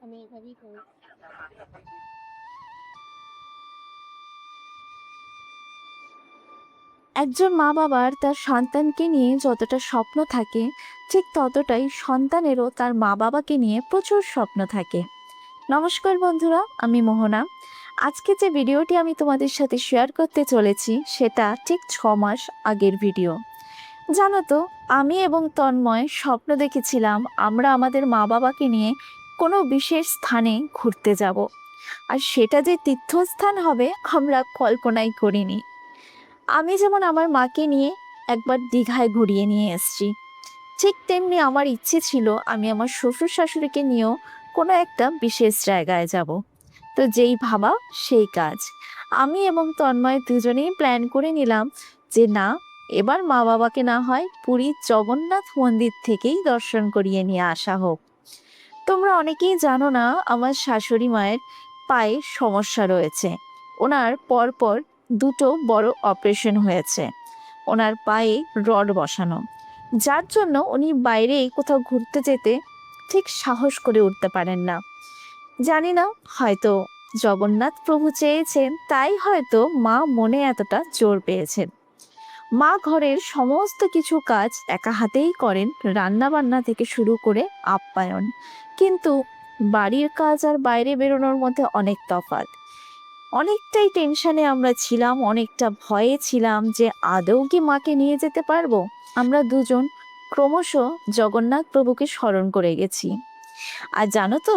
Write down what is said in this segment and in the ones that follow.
আমি এভাবেই করি। একজন মা বাবার তার সন্তানকে নিয়ে যতটা স্বপ্ন থাকে, ঠিক ততটাই সন্তানেরও তার মা বাবাকে নিয়ে প্রচুর স্বপ্ন থাকে। নমস্কার বন্ধুরা, আমি মোহনা। আজকে যে ভিডিওটি আমি তোমাদের সাথে শেয়ার করতে চলেছি সেটা ঠিক 6 মাস আগের ভিডিও। জানো তো, আমি এবং তন্ময় স্বপ্ন দেখেছিলাম আমরা আমাদের মা বাবাকে নিয়ে কোনো বিশেষ স্থানে ঘুরতে যাব, আর সেটা যে তীর্থস্থান হবে আমরা কল্পনাই করিনি। আমি যেমন আমার মাকে নিয়ে একবার দীঘায় ঘুরিয়ে নিয়ে এসেছি, ঠিক তেমনি আমার ইচ্ছে ছিল আমি আমার শ্বশুর শাশুড়িকে নিয়েও কোনো একটা বিশেষ জায়গায় যাব। তো যেই ভাবা সেই কাজ। আমি এবং তন্ময় দুজনেই প্ল্যান করে নিলাম যে না, এবার মা বাবাকে না হয় পুরীর জগন্নাথ মন্দির থেকেই দর্শন করিয়ে নিয়ে আসা হোক। তোমরা অনেকেই জানো না, আমার শাশুড়ি মায়ের পায়ে সমস্যা রয়েছে। ওনার পরপর দুটো বড় অপারেশন হয়েছে। ওনার পায়ে রড বসানো, যার জন্য উনি বাইরে কোথাও ঘুরতে যেতে ঠিক সাহস করে উঠতে পারেন না। জানি না, হয়তো জগন্নাথ প্রভু চেয়েছেন তাই হয়তো মা মনে এতটা জোর পেয়েছেন। মা ঘরের সমস্ত কিছু কাজ একা হাতেই করেন, রান্না বান্না থেকে শুরু করে আপ্যায়ন। কিন্তু বাড়ির কাজ আর বাইরে বেরোনোর মধ্যে অনেক তফাৎ। অনেকটাই টেনশনে আমরা ছিলাম, অনেকটা ভয়ে ছিলাম যে আদৌ কি মাকে নিয়ে যেতে পারবো। আমরা দুজন ক্রমশ জগন্নাথ প্রভুকে স্মরণ করে গেছি। আর জানো তো,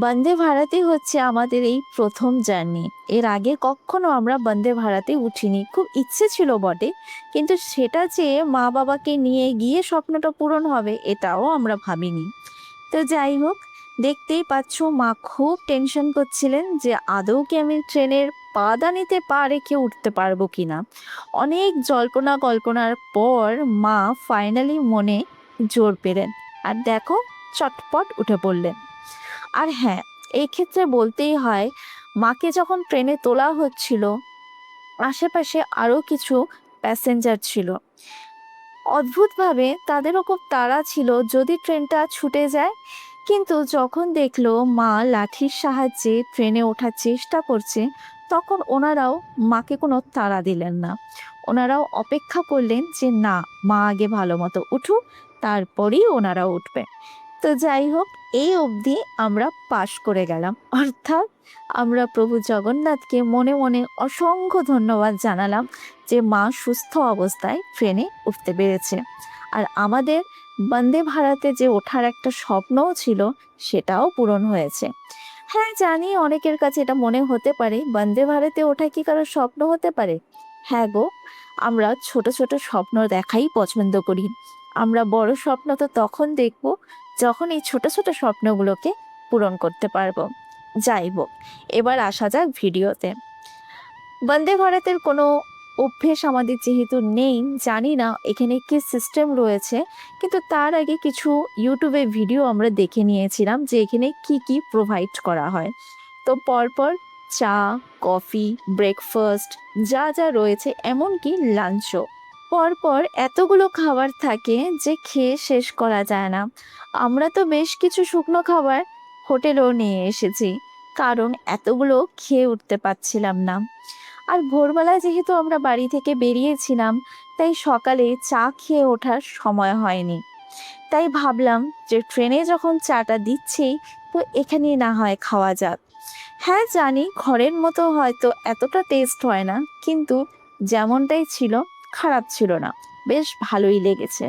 বন্দে ভারতে হচ্ছে আমাদের এই প্রথম জার্নি। এর আগে কখনো আমরা বন্দে ভারতে উঠিনি, খুব ইচ্ছে ছিল বটে, কিন্তু সেটা যে মা বাবাকে নিয়ে গিয়ে স্বপ্নটা পূরণ হবে এটাও আমরা ভাবিনি। তো যাই হোক, দেখতেই পাচ্ছ মা খুব টেনশন করছিলেন যে আদৌ কি আমি ট্রেনের পাদানিতে পা রেখে উঠতে পারবো কিনা। অনেক জল্পনা কল্পনার পর মা ফাইনালি মনে জোর পেলেন, আর দেখো, চটপট উঠে পড়লেন। আর হ্যাঁ, এই ক্ষেত্রে বলতেই হয়, মাকে যখন ট্রেনে তোলা হচ্ছিল আশেপাশে আরও কিছু প্যাসেঞ্জার ছিল। অদ্ভুতভাবে তাদেরও খুব তাড়া ছিল যদি ট্রেনটা ছুটে যায়। কিন্তু যখন দেখলো মা লাঠির সাহায্যে ট্রেনে ওঠার চেষ্টা করছে, তখন ওনারাও মাকে কোনো তাড়া দিলেন না। ওনারাও অপেক্ষা করলেন যে না, মা আগে ভালো মতো উঠুক, তারপরেই ওনারাও উঠবে। তো যাই হোক, এই অবধি আমরা পাশ করে গেলাম, অর্থাৎ আমরা প্রভু জগন্নাথকে মনে মনে অসংখ্য ধন্যবাদ জানালাম যে মা সুস্থ অবস্থায় ট্রেনে উঠতে পেরেছে। আর আমাদের বন্দে ভারতে যে ওঠার একটা স্বপ্নও ছিল সেটাও পূরণ হয়েছে। হ্যাঁ জানি, অনেকের কাছে এটা মনে হতে পারে বন্দে ভারতে ওঠা কি কারো স্বপ্ন হতে পারে। হ্যাঁ গো, আমরা ছোট ছোট স্বপ্ন দেখাই পছন্দ করি। আমরা বড় স্বপ্ন তো তখন দেখব যখন এই ছোট ছোট স্বপ্নগুলোকে পূরণ করতে পারবো। যাই হোক, এবার আসা যাক ভিডিওতে। বন্দে ভারতের কোনো অভ্যেস আমাদের যেহেতু নেই, জানি না এখানে কি সিস্টেম রয়েছে, কিন্তু তার আগে কিছু ইউটিউবে ভিডিও আমরা দেখে নিয়েছিলাম যে এখানে কি কি প্রোভাইড করা হয়। তো পরপর চা, কফি, ব্রেকফাস্ট যা যা রয়েছে, এমনকি লাঞ্চও, পরপর এতগুলো খাবার থাকে যে খেয়ে শেষ করা যায় না। আমরা তো বেশ কিছু শুকনো খাবার হোটেলেও নিয়ে এসেছি, কারণ এতগুলো খেয়ে উঠতে পারছিলাম না। আর ভোরবেলায় যেহেতু আমরা বাড়ি থেকে বেরিয়েছিলাম, তাই সকালে চা খেয়ে ওঠার সময় হয়নি। তাই ভাবলাম যে ট্রেনে যখন চাটা দিচ্ছেই, তো এখানেই না হয় খাওয়া যাক। হ্যাঁ জানি, ঘরের মতো হয়তো এতটা টেস্ট হয় না, কিন্তু যেমনটাই ছিল খারাপ ছিল না, বেশ ভালোই লেগেছে।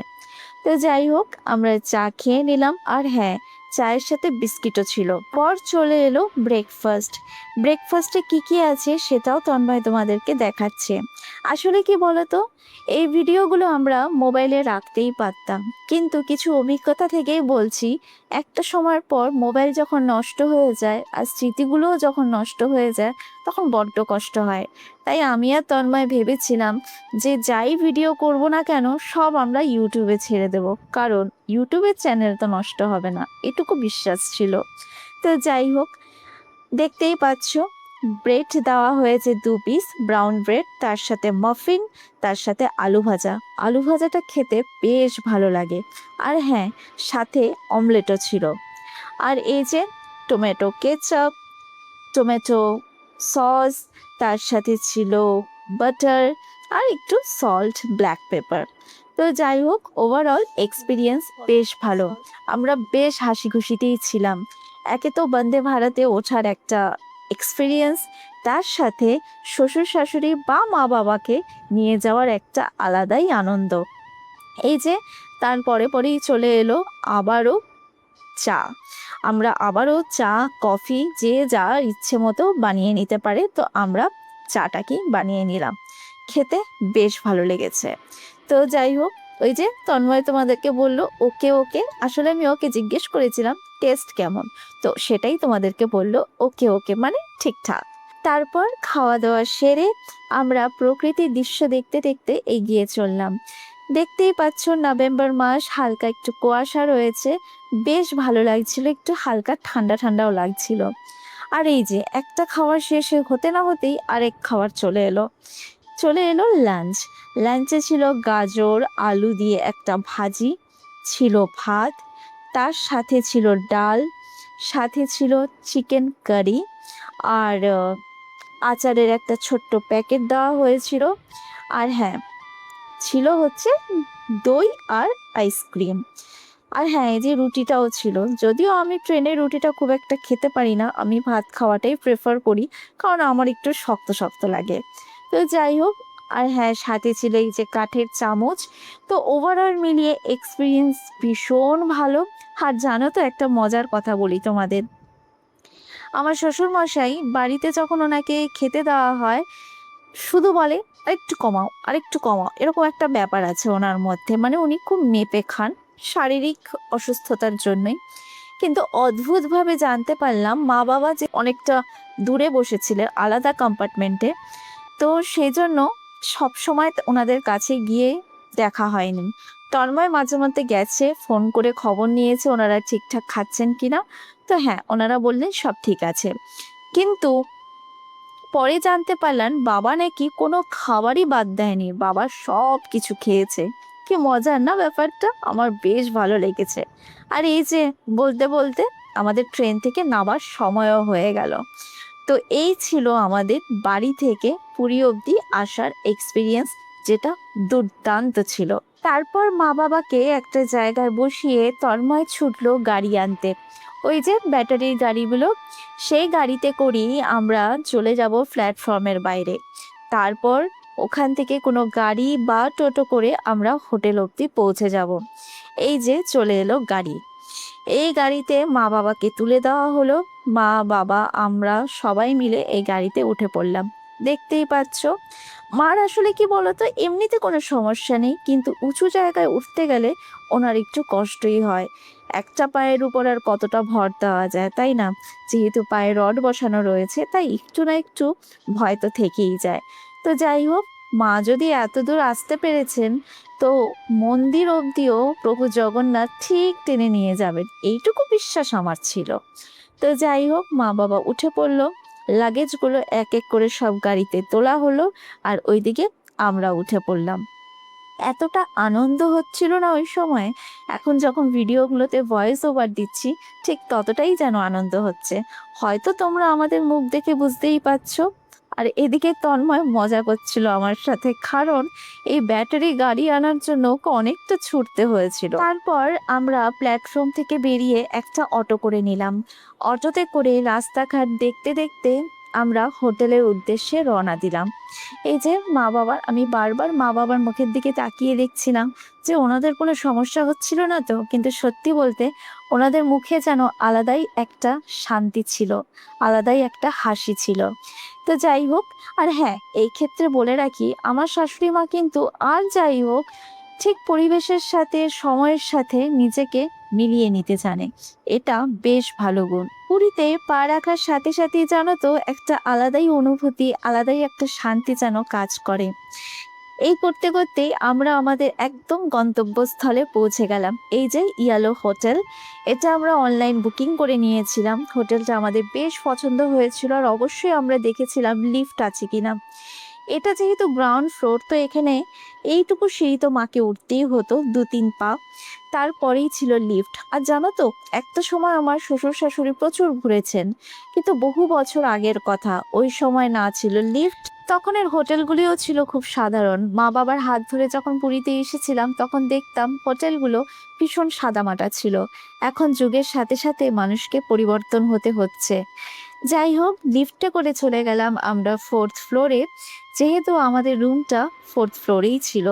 তো যাই হোক, আমরা চা খেয়ে নিলাম, আর হ্যাঁ, চায়ের সাথে বিস্কিটও ছিল। পর চলে এলো ব্রেকফাস্ট। ব্রেকফাস্টে কি কি আছে সেটাও তন্ময় তোমাদেরকে দেখাচ্ছে। আসলে কি বলতো, এই ভিডিওগুলো আমরা মোবাইলে রাখতেই পারতাম, কিন্তু কিছু অভিজ্ঞতা থেকেই বলছি, একটা সময়ের পর মোবাইল যখন নষ্ট হয়ে যায় আর স্মৃতিগুলোও যখন নষ্ট হয়ে যায়, তখন বড্ড কষ্ট হয়। তাই আমি আর তন্ময় ভেবেছিলাম যে যাই ভিডিও করব না কেন সব আমরা ইউটিউবে ছেড়ে দেব, কারণ ইউটিউবের চ্যানেল তো নষ্ট হবে না, এটুকু বিশ্বাস ছিল। তো যাই হোক, দেখতেই পাচ্ছ ব্রেড দেওয়া হয়েছে 2 পিস ব্রাউন ব্রেড, তার সাথে মাফিন, তার সাথে আলু ভাজা। আলু ভাজাটা খেতে বেশ ভালো লাগে। আর হ্যাঁ, সাথে অমলেটও ছিল। আর এই যে টমেটো কেচাপ, টমেটো সস, তার সাথে ছিল বাটার আর একটু সল্ট, ব্ল্যাক পেপার। তো যাই হোক, ওভারঅল এক্সপিরিয়েন্স বেশ ভালো। আমরা বেশ হাসি খুশিতেই ছিলাম। একে তো বন্দে ভারতে ওঠার একটা এক্সপিরিয়েন্স, তার সাথে শ্বশুর শাশুড়ি বা মা বাবাকে নিয়ে যাওয়ার একটা আলাদাই আনন্দ। এই যে তার পরেই চলে এলো আবারও চা। আমরা আবারও চা কফি যে যা ইচ্ছে মতো বানিয়ে নিতে পারে, তো আমরা চাটাকেই বানিয়ে নিলাম। খেতে বেশ ভালো লেগেছে। তো যাই হোক, ওই যে তন্ময় তোমাদেরকে বললো ওকে ওকে, আসলে আমি ওকে জিজ্ঞেস করেছিলাম টেস্ট কেমন, তো সেটাই তোমাদেরকে বললো ওকে ওকে মানে ঠিকঠাক। তারপর খাওয়া দাওয়া সেরে আমরা প্রকৃতির দৃশ্য দেখতে দেখতে এগিয়ে চললাম। দেখতেই পাচ্ছ নভেম্বর মাস, হালকা একটু কুয়াশা রয়েছে, বেশ ভালো লাগছিল, একটু হালকা ঠান্ডা ঠান্ডাও লাগছিল। আর এই যে একটা খাওয়ার শেষ হতে না হতেই আরেক খাবার চলে এলো লাঞ্চ। লাঞ্চে ছিল গাজর আলু দিয়ে একটা ভাজি, ছিল ভাত, তার সাথে ছিল ডাল, সাথে ছিল চিকেন কারি, আর আচারের একটা ছোট্ট প্যাকেট দেওয়া হয়েছিল। আর হ্যাঁ, ছিল হচ্ছে দই আর আইসক্রিম। আর হ্যাঁ, এই যে রুটিটাও ছিল, যদিও আমি ট্রেনের রুটিটা খুব একটা খেতে পারি না, আমি ভাত খাওয়াটাই প্রেফার করি, কারণ আমার একটু শক্ত শক্ত লাগে। তো যাই হোক, আর হ্যাঁ সাথে ছিল এই যে কাঠের চামচ। তো ওভারঅল মিলিয়ে এক্সপিরিয়েন্স ভীষণ ভালো। আর জানো তো, একটা মজার কথা বলি তোমাদের, আমার শ্বশুর মশাই বাড়িতে যখন ওনাকে খেতে দেওয়া হয় শুধু বলে আরেকটু কমাও আরেকটু কমাও, এরকম একটা ব্যাপার আছে ওনার মধ্যে, মানে উনি খুব মেপে খান শারীরিক অসুস্থতার জন্যই। কিন্তু অদ্ভুতভাবে জানতে পারলাম মা বাবা যে অনেকটা দূরে বসেছিলেন আলাদা কম্পার্টমেন্টে, তো সেই জন্য সবসময় ওনাদের কাছে গিয়ে দেখা হয়নি। তন্ময় মাঝে মধ্যে গেছে, ফোন করে খবর নিয়েছে ওনারা ঠিকঠাক খাচ্ছেন কিনা। তো হ্যাঁ, ওনারা বললেন সব ঠিক আছে। কিন্তু পরে জানতে পারলাম বাবা নাকি কোনো খাবারই বাদ দেয়নি, বাবা সব কিছু খেয়েছে। কি মজার না ব্যাপারটা, আমার বেশ ভালো লেগেছে। আর এই যে বলতে বলতে আমাদের ট্রেন থেকে নামার সময়ও হয়ে গেল। তো এই ছিল আমাদের বাড়ি থেকে পুরী অবধি আসার এক্সপিরিয়েন্স, যেটা দুর্দান্ত ছিল। তারপর মা বাবাকে একটা জায়গায় বসিয়ে তন্ময় ছুটলো গাড়ি আনতে, ওই যে ব্যাটারির গাড়িগুলো, সেই গাড়িতে করেই আমরা চলে যাব প্ল্যাটফর্মের বাইরে। তারপর ওখান থেকে কোনো গাড়ি বা টোটো করে আমরা হোটেল অবধি পৌঁছে যাব। এই যে চলে এলো গাড়ি, এই গাড়িতে মা বাবাকে তুলে দেওয়া হলো। মা বাবা আমরা সবাই মিলে এই গাড়িতে উঠে পড়লাম। দেখতেই পাচ্ছ, মার আসলে কি বলতো, এমনিতে কোনো সমস্যা নেই, কিন্তু উঁচু জায়গায় উঠতে গেলে ওনার একটু কষ্টই হয়। একটা পায়ের উপর আর কতটা ভর দেওয়া যায়, তাই না? যেহেতু পায়ে রড বসানো রয়েছে, তাই একটু না একটু ভয় তো থেকেই যায়। তো যাই হোক, মা যদি এত দূর আসতে পেরেছেন, তো মন্দির অবধিও প্রভু জগন্নাথ ঠিক টেনে নিয়ে যাবেন, এইটুকু বিশ্বাস আমার ছিল। তো যাই হোক, মা বাবা উঠে পড়লো, লাগেজগুলো এক এক করে সব গাড়িতে তোলা হলো, আর ওইদিকে আমরা উঠে পড়লাম। এতটা আনন্দ হচ্ছিল না ওই সময়, এখন যখন ভিডিওগুলোতে ভয়েস ওভার দিচ্ছি ঠিক ততটাই যেন আনন্দ হচ্ছে। হয়তো তোমরা আমাদের মুখ দেখে বুঝতেই পারছো। আর এদিকে তন্ময় মজা করছিল আমার সাথে, কারণ এই ব্যাটারি গাড়ি আনার জন্য ওকে অনেকটা ছুটতে হয়েছিল। তারপর আমরা প্ল্যাটফর্ম থেকে বেরিয়ে একটা অটো করে নিলাম। অটোতে করে রাস্তাঘাট দেখতে দেখতে আমরা হোটেলের উদ্দেশ্যে রওনা দিলাম। এই যে আমি বারবার মা বাবার মুখের দিকে তাকিয়ে দেখছিলাম যে ওনাদের কোনো সমস্যা হচ্ছিল না তো, কিন্তু সত্যি বলতে ওনাদের মুখে যেন আলাদাই একটা শান্তি ছিল, আলাদাই একটা হাসি ছিল। তো যাই হোক, আর হ্যাঁ এই ক্ষেত্রে বলে রাখি, আমার শাশুড়ি মা কিন্তু আর যাই হোক ঠিক পরিবেশের সাথে সময়ের সাথে নিজেকে মিলিয়ে নিতে জানে, এটা বেশ ভালো গুণ। পুরীতে পা রাখার সাথে সাথেই জানো তো একটা আলাদাই অনুভূতি, আলাদাই একটা শান্তি যেন কাজ করে। এই করতে করতেই আমরা আমাদের একদম গন্তব্যস্থলে পৌঁছে গেলাম। এই যে ইয়ালো হোটেল, এটা আমরা অনলাইন বুকিং করে নিয়েছিলাম। হোটেলটা আমাদের বেশ পছন্দ হয়েছিল, আর অবশ্যই আমরা দেখেছিলাম লিফট আছে কিনা। এটা যেহেতু গ্রাউন্ড ফ্লোর, তো এখানে এইটুকু সিঁড়ি তো মাকে উঠতেই হতো 2-3 পা, তারপরেই ছিল লিফট। আর জানো তো, একটা সময় আমার শ্বশুর শাশুড়ি প্রচুর ঘুরেছেন, কিন্তু বহু বছর আগের কথা, ওই সময় না ছিল লিফট। তখনের হোটেলগুলিও ছিল খুব সাধারণ। মা বাবার হাত ধরে যখন পুরীতে এসেছিলাম তখন দেখতাম হোটেলগুলো ভীষণ সাদামাটা ছিল। এখন যুগের সাথে সাথে মানুষকে পরিবর্তন হতে হচ্ছে। যাই হোক, লিফটে করে চলে গেলাম আমরা 4th ফ্লোরে। যেহেতু আমাদের রুমটা 4th ফ্লোরেই ছিল,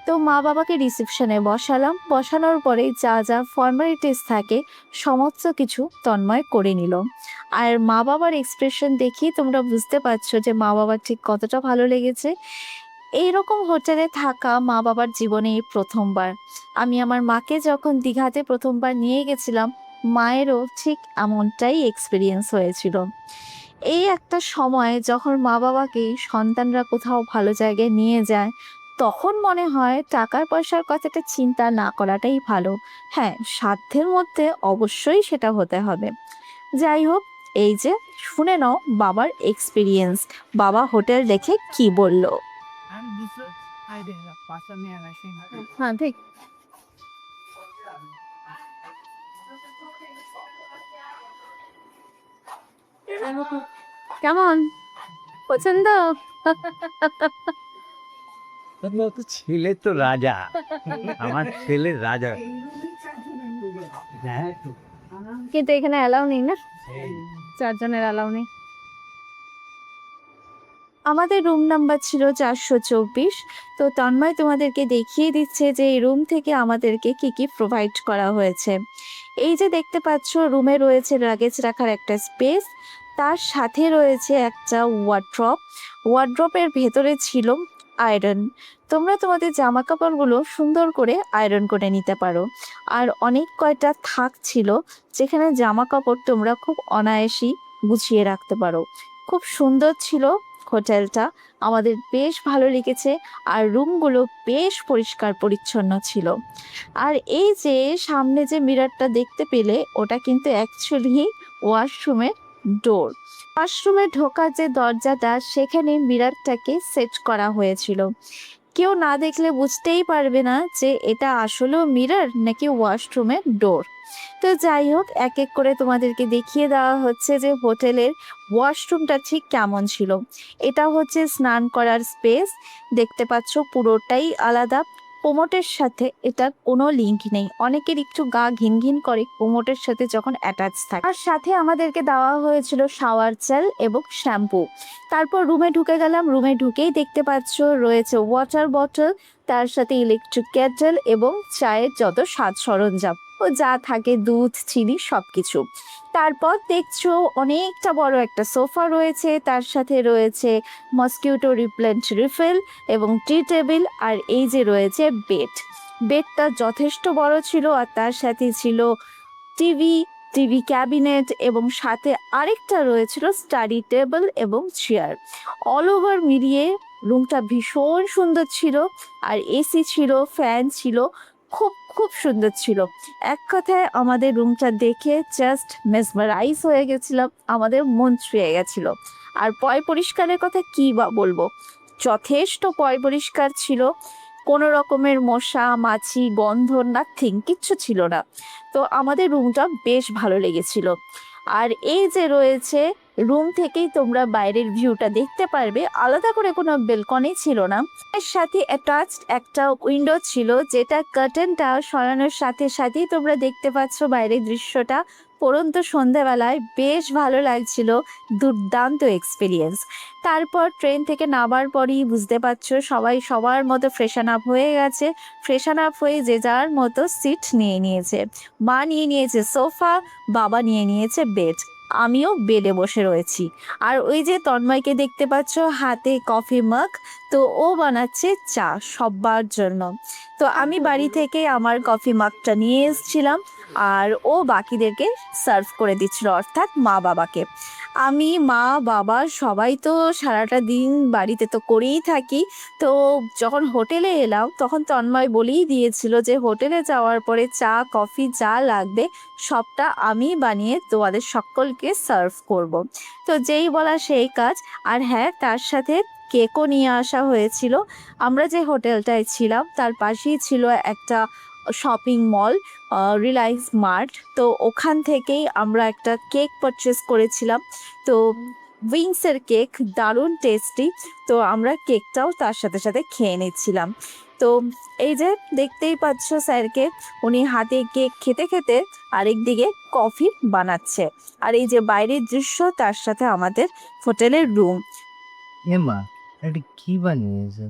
তো মা বাবাকে রিসেপশনে বসালাম। বসানোর পরে যা যা ফর্মালিটিস থাকে সমস্ত কিছু তন্ময় করে নিল। আর মা বাবার এক্সপ্রেশন দেখেই তোমরা বুঝতে পারছো যে মা বাবার ঠিক কতটা ভালো লেগেছে। এইরকম হোটেলে থাকা মা বাবার জীবনে এই প্রথমবার। আমি আমার মাকে যখন দীঘাতে প্রথমবার নিয়ে গেছিলাম, মায়েরও ঠিক এমনটাই এক্সপিরিয়েন্স হয়েছিল। এই একটা সময় যখন মা বাবাকে সন্তানরা কোথাও ভালো জায়গায় নিয়ে যায়, তখন মনে হয় টাকার পয়সার কথাটা চিন্তা না করাটাই ভালো। হ্যাঁ, সাধ্যের মধ্যে অবশ্যই সেটা হতে হবে। যাই হোক, এই যে শুনে নাও বাবার এক্সপিরিয়েন্স, বাবা হোটেল দেখে কি বলল। হ্যাঁ, ঠিক। কেমন পছন্দ? ছেলে তো রাজা, আমার ছেলে রাজা। হ্যাঁ, কিন্তু এখানে অ্যালাউ নেই না, 4 জনের অ্যালাউ নেই। আমাদের রুম নাম্বার ছিল 424। তো তন্ময় তোমাদেরকে দেখিয়ে দিচ্ছে যে এই রুম থেকে আমাদেরকে কি কি প্রোভাইড করা হয়েছে। এই যে দেখতে পাচ্ছ, রুমে রয়েছে লাগেজ রাখার একটা স্পেস, তার সাথে রয়েছে একটা ওয়ার্ড্রপ। ওয়ার্ড্রপের ভেতরে ছিল আয়রন। তোমরা তোমাদের জামা কাপড়গুলো সুন্দর করে আয়রন করে নিতে পারো। আর অনেক কয়টা থাক ছিল, যেখানে জামা কাপড় তোমরা খুব অনায়াসেই গুছিয়ে রাখতে পারো। খুব সুন্দর ছিল হোটেলটা, আমাদের বেশ ভালো লেগেছে। আর রুমগুলো বেশ পরিষ্কার পরিচ্ছন্ন ছিল। আর এই যে সামনে যে মিররটা দেখতে পেলে, ওটা কিন্তু অ্যাকচুয়ালি ওয়াশরুমের ডোর। ওয়াশরুমে ঢোকার যে দরজাটা, সেখানে মিররটাকে সেট করা হয়েছিল। কেউ না দেখলে বুঝতেই পারবে না যে এটা আসলেও মিরর নাকি ওয়াশরুমের ডোর। তো যাই হোক, এক এক করে তোমাদেরকে দেখিয়ে দেওয়া হচ্ছে যে হোটেলের ওয়াশরুমটা ঠিক কেমন ছিল। এটা হচ্ছে স্নান করার স্পেস, দেখতে পাচ্ছ পুরোটাই আলাদা। কোমোটের সাথে এটার কোনো লিঙ্ক নেই। অনেকের একটু গা ঘিন ঘিন করে কোমোটের সাথে যখন অ্যাটাচ থাকে। আর সাথে আমাদেরকে দেওয়া হয়েছিল শাওয়ার জেল এবং শ্যাম্পু। তারপর রুমে ঢুকে গেলাম। রুমে ঢুকেই দেখতে পাচ্ছ রয়েছে ওয়াটার বটল, তার সাথে ইলেকট্রিক কেটল এবং চায়ের যত সাজ সরঞ্জাম ও যা থাকে, দুধ, চিনি, সবকিছু। তারপর দেখছো অনেকটা বড় একটা সোফা রয়েছে, তার সাথে রয়েছে মসকিউটো রিপ্লেন্ট রিফিল এবং টি টেবিল। আর এই যে রয়েছে বেড। বেডটা যথেষ্ট বড় ছিল, আর তার সাথে ছিল টিভি, টিভি ক্যাবিনেট, এবং সাথে আরেকটা রয়েছিল স্টাডি টেবিল এবং চেয়ার। অল ওভার মিলিয়ে রুমটা ভীষণ সুন্দর ছিল। আর এসি ছিল, ফ্যান ছিল, খুব খুব সুন্দর ছিল। এক কথায় আমাদের রুমটা দেখে জাস্ট মেসমারাইজ হয়ে গেছিলাম, আমাদের মন ছুঁয়ে গেছিল। আর পয় পরিষ্কারের কথা কী বা বলবো, যথেষ্ট পয় পরিষ্কার ছিল। কোনো রকমের মশা মাছি গন্ধ নাথিং, কিচ্ছু ছিল না। তো আমাদের রুমটা বেশ ভালো লেগেছিল। আর এই যে রয়েছে, রুম থেকেই তোমরা বাইরের ভিউটা দেখতে পারবে, আলাদা করে কোনো বেলকনি ছিল না। এর সাথে অ্যাটাচড একটা উইন্ডো ছিল, যেটা কার্টেনটা সরানোর সাথে সাথেই তোমরা দেখতে পাচ্ছ বাইরের দৃশ্যটা। পরন্ত সন্ধ্যাবেলায় বেশ ভালো লাগছিল, দুর্দান্ত এক্সপিরিয়েন্স। তারপর ট্রেন থেকে নামার পরই বুঝতে পারছো সবাই সবার মতো ফ্রেশন আপ হয়ে গেছে। ফ্রেশন আপ হয়ে যে যার মতো সিট নিয়ে নিয়েছে। মা নিয়ে নিয়েছে সোফা, বাবা নিয়ে নিয়েছে বেড, আমিও বেডে বসে রয়েছি। আর ওই যে তন্ময়কে দেখতে পাচ্ছ হাতে কফি মাগ, তো ও বানাচ্ছে চা সবার জন্য। তো আমি বাড়ি থেকে আমার কফি মাগটা নিয়ে এসেছিলাম, আর ও বাকিদেরকে সার্ভ করে দিচ্ছিল, অর্থাৎ মা বাবাকে। আমি মা বাবা সবাই তো সারাটা দিন বাড়িতে তো করেই থাকি। তো যখন হোটেলে এলাম তখন তন্ময় বলেই দিয়েছিল যে হোটেলে যাওয়ার পরে চা কফি যা লাগবে সবটা আমি বানিয়ে তোমাদের সকলকে সার্ভ করব। তো যেই বলা সেই কাজ। আর হ্যাঁ, তার সাথে কেকও নিয়ে আসা হয়েছিল। আমরা যে হোটেলটায় ছিলাম তার পাশেই ছিল একটা শপিং মল, রিলায়েন্স মার্ট। তো ওখান থেকেই আমরা একটা কেক পারচেস করেছিলাম। তো উইংসের কেক দারুণ টেস্টি। তো আমরা কেকটাও তার সাথে সাথে খেয়ে নিচ্ছিলাম। তো এই যে দেখতেই পাচ্ছ স্যারকে, উনি হাতে কেক খেতে খেতে আরেকদিকে কফি বানাচ্ছে। আর এই যে বাইরের দৃশ্য, তার সাথে আমাদের হোটেলের রুম। এ মা, এটা কি বানিয়েছে?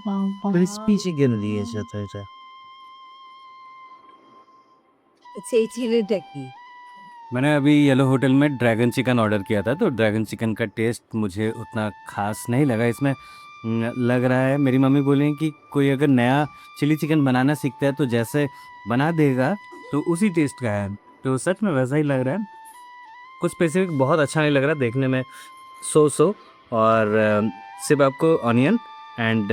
বাবা, ক্রিস্পি চিকেন দিয়েছে তো এটা। সেই ছেলেটা কি? मैंने अभी येलो होटल में ड्रैगन चिकन ऑर्डर किया था, तो ड्रैगन चिकन का टेस्ट मुझे उतना खास नहीं लगा इसमें। लग रहा है मेरी मम्मी बोली कि कोई अगर नया चिली चिकन बनाना सीखता है तो जैसे बना देगा तो उसी टेस्ट का है, तो सच में वैसा ही लग रहा है। कुछ स्पेसिफिक बहुत अच्छा नहीं लग रहा देखने में। सो और सिर्फ आपको ऑनियन एंड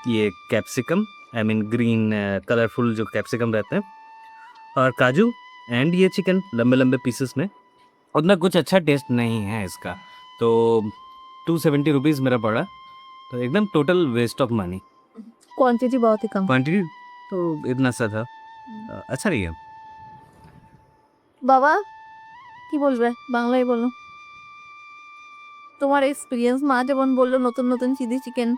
ये capsicum, I mean green colourful जो कैप्सिकम रहते हैं, और काजू एंड ये चिकन लंबे लंबे पीसेस में, उतना कुछ अच्छा टेस्ट नहीं है इसका। तो 270 रुपीज़ मेरा पड़ा, तो एकदम total waste of money. Quantity बहुत ही कम। क्वांटिटी तो इतना सा था, अच्छा नहीं है। বাবা কি বলবে, বাংলায় বলো। তোমার এক্সপিরিয়েন্স, মা যেমন বললো নতুন নতুন চিলি চিকেন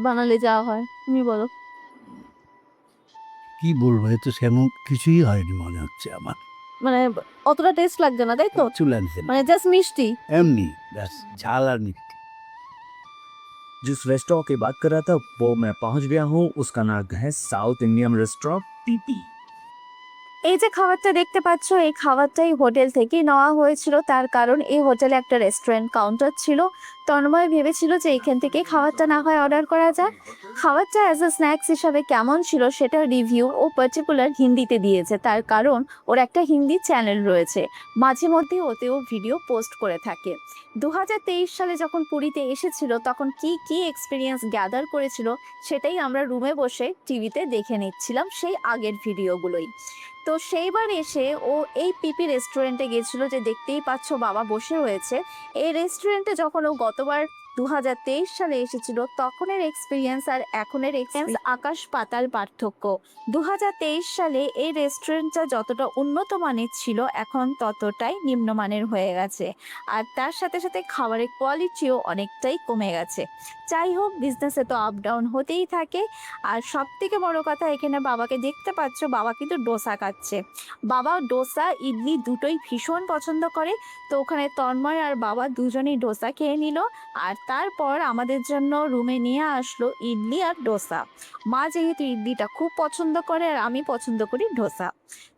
বানালে যাওয়া হয়, তুমি বলো। কি বলবো, এ তো সেমন কিছুই হয়নি মনে হচ্ছে আমার। মানে অতটা টেস্ট লাগছে না, তাই তো? চুলানছে মানে জাস্ট মিষ্টি। এমনি ব্যাস ঝাল আর মিষ্টি। जिस रेस्टोरेंट की बात कर रहा था वो मैं पहुंच गया हूँ, उसका नाम है साउथ इंडियन रेस्टोरेंट पीपी। এই যে খাবারটা দেখতে পাচ্ছ, এই খাবারটাই হোটেল থেকে নেওয়া হয়েছিল। তার কারণ এই হোটেলে একটা রেস্টুরেন্ট কাউন্টার ছিল। তন্ময় ভেবেছিল যে এখান থেকে খাবারটা না হয় অর্ডার করা যায়। খাবারটা অ্যাজ এ স্ন্যাক্স হিসাবে কেমন ছিল সেটা রিভিউ ও পার্টিকুলার হিন্দিতে দিয়েছে। তার কারণ ওর একটা হিন্দি চ্যানেল রয়েছে, মাঝে মধ্যে ওতেও ভিডিও পোস্ট করে থাকে। 2023 সালে যখন পুরীতে এসেছিল তখন কি কি এক্সপিরিয়েন্স গ্যাদার করেছিল সেটাই আমরা রুমে বসে টিভিতে দেখে নিচ্ছিলাম, সেই আগের ভিডিওগুলোই। তো সেইবার এসে ও এই পিপি রেস্টুরেন্টে গেছিল, যে দেখতেই পাচ্ছ বাবা বসে রয়েছে। এই রেস্টুরেন্টে যখন ও গতবার 2023 সালে এসেছিল তখনের এক্সপিরিয়েন্স আর এখনের এক্সপিরিয়েন্স আকাশ পাতাল পার্থক্য। 2023 সালে এই রেস্টুরেন্টটা যতটা উন্নত মানের ছিল এখন ততটাই নিম্নমানের হয়ে গেছে। আর তার সাথে সাথে খাবারের কোয়ালিটিও অনেকটাই কমে গেছে। যাই হোক, বিজনেসে তো আপ ডাউন হতেই থাকে। আর সব থেকে বড় কথা, এখানে বাবাকে দেখতে পাচ্ছ, বাবা কিন্তু ডোসা খাচ্ছে। বাবা ডোসা ইডলি দুটোই ভীষণ পছন্দ করে। তো ওখানে তন্ময় আর বাবা দুজনেই ডোসা খেয়ে নিল। আর তারপর আমাদের জন্য রুমে নিয়ে আসলো ইডলি আর ডোসা। মা যেহেতু ইডলিটা খুব পছন্দ করে আর আমি পছন্দ করি ডোসা।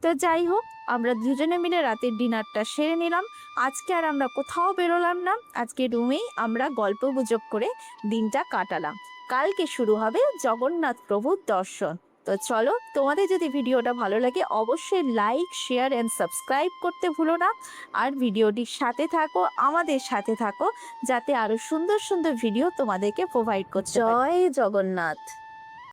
তো যাই হোক, আমরা দুজনে মিলে রাতের ডিনারটা সেরে নিলাম। আজকে আর আমরা কোথাও বেরোলাম না, আজকে রুমেই আমরা গল্প গুজব করে দিনটা কাটালাম। কালকে শুরু হবে জগন্নাথ প্রভুর দর্শন। তো চলো, তোমাদের যদি ভিডিওটা ভালো লাগে অবশ্যই লাইক শেয়ার অ্যান্ড সাবস্ক্রাইব করতে ভুলো না। আর ভিডিওটির সাথে থাকো, আমাদের সাথে থাকো, যাতে আরো সুন্দর সুন্দর ভিডিও তোমাদেরকে প্রোভাইড করতে পারি। জয় জগন্নাথ।